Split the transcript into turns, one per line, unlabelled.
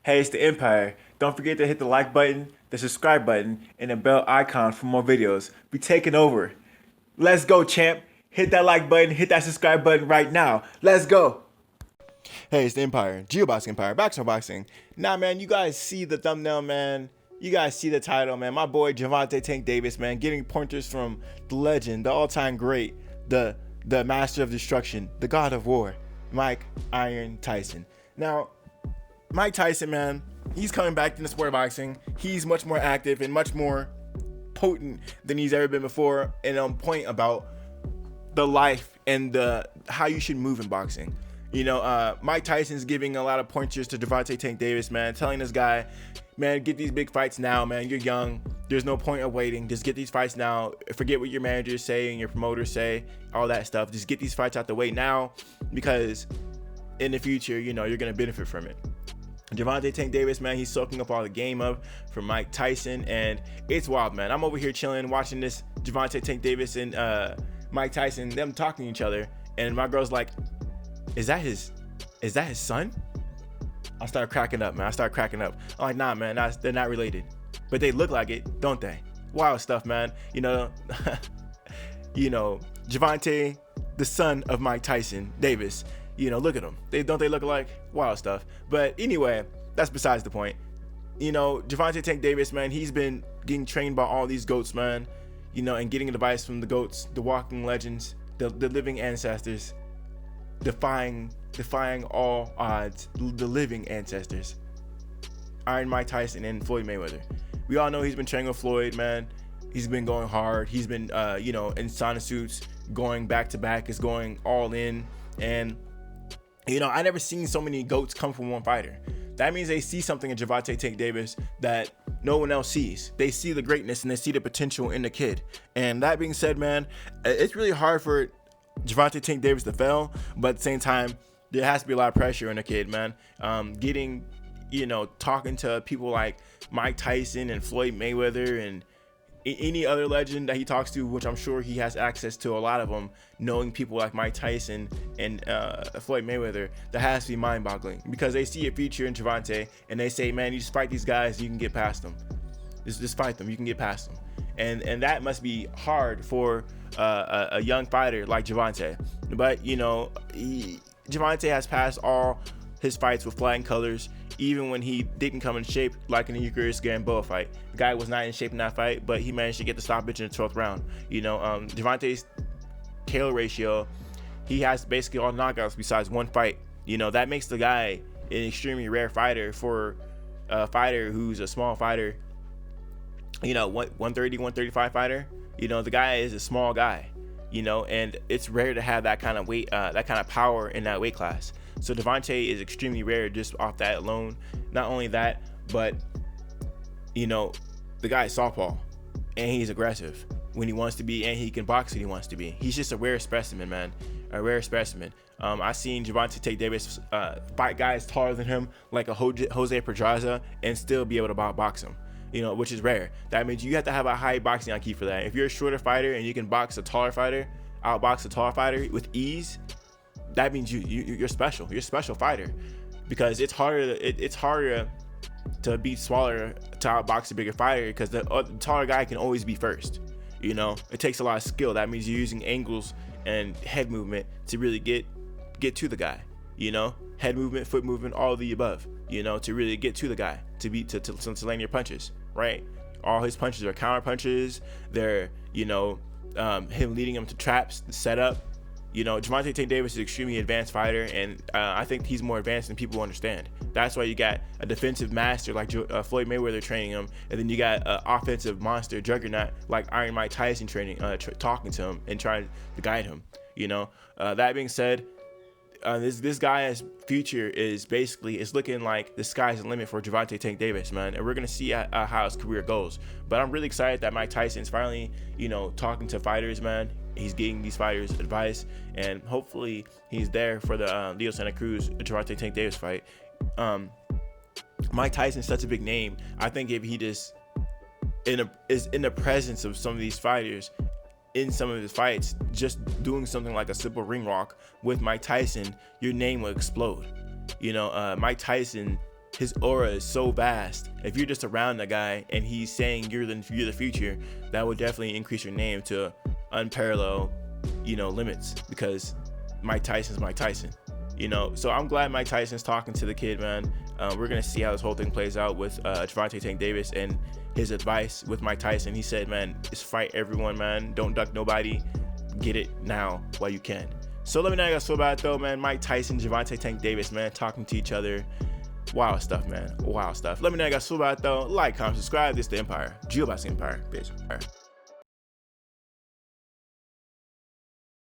Hey, it's the Empire. Don't forget to hit the like button, the subscribe button, and the bell icon for more videos. We taking over. Let's go, champ. Hit that like button, hit that subscribe button right now. Let's go.
Hey, it's the Empire, Geoboxing Empire, Boxer Boxing. Nah, man, you guys see the thumbnail, man. You guys see the title, man. My boy Gervonta Tank Davis, man, getting pointers from the legend, the all-time great, the master of destruction, the god of war, Mike Iron Tyson. Now, Mike Tyson, man, he's coming back in the sport of boxing. He's much more active and much more potent than he's ever been before, and on point about the life and the how you should move in boxing. Mike Tyson's giving a lot of pointers to Gervonta Tank Davis, man, telling this guy, man, get these big fights now, man. You're young. There's no point of waiting. Just get these fights now. Forget what your managers say and your promoters say, all that stuff. Just get these fights out the way now, because in the future, you're going to benefit from it. Gervonta Tank Davis, man, he's soaking up all the game up from Mike Tyson, and it's wild, man. I'm over here chilling, watching this Gervonta Tank Davis and Mike Tyson, them talking to each other, and my girl's like, is that his son? I start cracking up, man. I'm like, nah, man, they're not related, but they look like it, don't they? Wild stuff, man. Gervonta, the son of Mike Tyson Davis. Look at them. They look alike? Wild stuff. But anyway, that's besides the point. Gervonta Tank Davis, man, he's been getting trained by all these GOATs, man. And getting advice from the GOATs, the walking legends, the living ancestors, defying all odds, the living ancestors. Iron Mike Tyson and Floyd Mayweather. We all know he's been training with Floyd, man. He's been going hard. He's been, in sauna suits, going back to back, is going all in. And I never seen so many GOATs come from one fighter. That means they see something in Gervonta Tank Davis that no one else sees. They see the greatness and they see the potential in the kid. And that being said, man, it's really hard for Gervonta Tank Davis to fail, but at the same time, there has to be a lot of pressure in the kid, man. Talking to people like Mike Tyson and Floyd Mayweather and any other legend that he talks to, which I'm sure he has access to a lot of them, knowing people like Mike Tyson and Floyd Mayweather, that has to be mind-boggling, because they see a future in Gervonta and they say, man, you just fight these guys, you can get past them. Just fight them, you can get past them. And that must be hard for a young fighter like Gervonta. But Gervonta has passed all his fights with flying colors, even when he didn't come in shape, like in the Eucharist Gamboa fight. The guy was not in shape in that fight, but he managed to get the stoppage in the 12th round. Gervonta's KO ratio, he has basically all knockouts besides one fight. That makes the guy an extremely rare fighter for a fighter who's a small fighter. 130, 135 fighter. The guy is a small guy, and it's rare to have that kind of weight, that kind of power in that weight class. So Gervonta is extremely rare just off that alone. Not only that, but the guy is southpaw, and he's aggressive when he wants to be, and he can box when he wants to be. He's just a rare specimen, man. A rare specimen. I've seen Gervonta Tank Davis fight guys taller than him, like a Jose Pedraza, and still be able to box him. Which is rare. That means you have to have a high boxing IQ for that. If you're a shorter fighter and you can box a taller fighter, outbox a taller fighter with ease, that means you're special. You're a special fighter, because it's harder to be smaller to outbox a bigger fighter, because the taller guy can always be first. It takes a lot of skill. That means you're using angles and head movement to really get to the guy. Head movement, foot movement, all of the above. To really get to the guy, to land your punches. Right? All his punches are counter punches. They're him leading him to traps, the setup. Gervonta Tank Davis is an extremely advanced fighter, and I think he's more advanced than people understand. That's why you got a defensive master like Floyd Mayweather training him, and then you got an offensive monster juggernaut like Iron Mike Tyson training, talking to him and trying to guide him. That being said, this guy's future is looking like the sky's the limit for Gervonta Tank Davis, man, and we're gonna see how his career goes. But I'm really excited that Mike Tyson's finally, talking to fighters, man. He's getting these fighters advice, and hopefully he's there for the Leo Santa Cruz Gervonta Tank Davis fight. Mike Tyson's such a big name. I think if he just is in the presence of some of these fighters, in some of his fights, just doing something like a simple ring walk with Mike Tyson, your name will explode. Mike Tyson, his aura is so vast. If you're just around the guy and he's saying you're the future, that would definitely increase your name to unparalleled, limits, because Mike Tyson's Mike Tyson. So I'm glad Mike Tyson's talking to the kid, man. We're gonna see how this whole thing plays out with Gervonta Tank Davis and his advice with Mike Tyson. He said, man, just fight everyone, man. Don't duck nobody. Get it now while you can. So let me know how you guys feel about it, though, man. Mike Tyson, Gervonta Tank Davis, man, talking to each other. Wild stuff, man. Wild stuff. Let me know how you guys feel about it, though. Like, comment, subscribe. This is the Empire. Geobox Empire, bitch. All right.